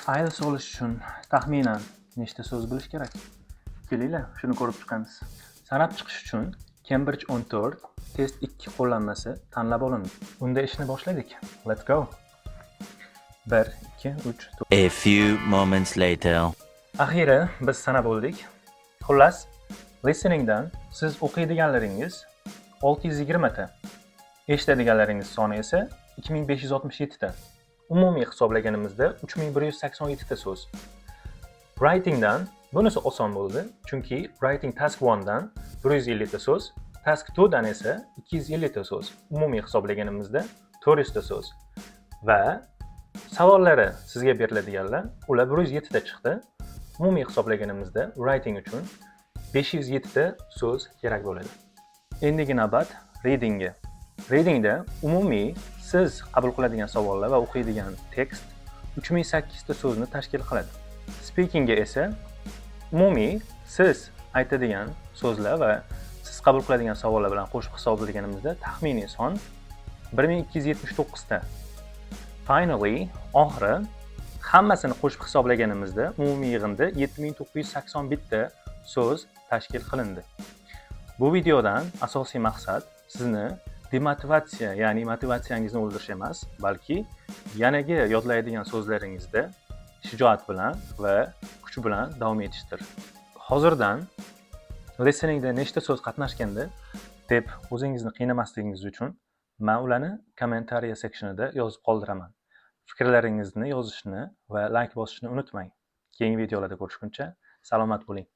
IELTS olish uchun taxminan nechta so'z bilish kerak? Kelinglar, shuni ko'rib chiqamiz. Sanab chiqish uchun Cambridge 14 test 2 qo'llanmasi tanlab olindi. Unda ishni boshladik. Let's go. 1, 2, 3, 4. A few moments later. Axiri biz sanab oldik. Xullas, listeningdan siz o'qiydiganlaringiz 620 ta, eshitadiganlaringiz soni esa 2567 ta. Umumiy hisoblaganimizda 3187 ta so'z. Writingdan bunisi oson bo'ldi, chunki Writing Task 1 dan 150 ta so'z, Task 2 dan esa 250 ta so'z. Umumiy hisoblaganimizda 400 ta so'z. Va savollari sizga beriladiganlar, ular 107 ta chiqdi. Umumiy hisoblaganimizda Writing uchun 507 ta so'z kerak bo'ladi. Endigi navbat Readingga. Readingda umumiy siz qabul qiladigan savollar va o'qiydigan tekst 3008 ta so'zni tashkil qiladi. Speakingga esa umumiy siz aytadigan so'zlar va siz qabul qiladigan savollar bilan qo'shib hisoblaganimizda taxminiy son 1279 ta. Finally, oxiri hammasini qo'shib hisoblaganimizda umumiy yig'inda 7981 ta so'z tashkil qilindi. Bu videodan asosiy maqsad sizni demotivatsiya, ya'ni motivatsiyangizni o'ldirish emas, balki yanagi yodlaydigan so'zlaringizda shijoat bilan va kuch bilan davom etishdir. Hozirdan listeningda nechta so'z qatnashganda deb o'zingizni qiynamasligingiz uchun men ularni kommentariya sektionida yozib qoldiraman. Fikrlaringizni yozishni va like bosishni unutmang. Keyingi videolarda ko'rishguncha salomat bo'ling.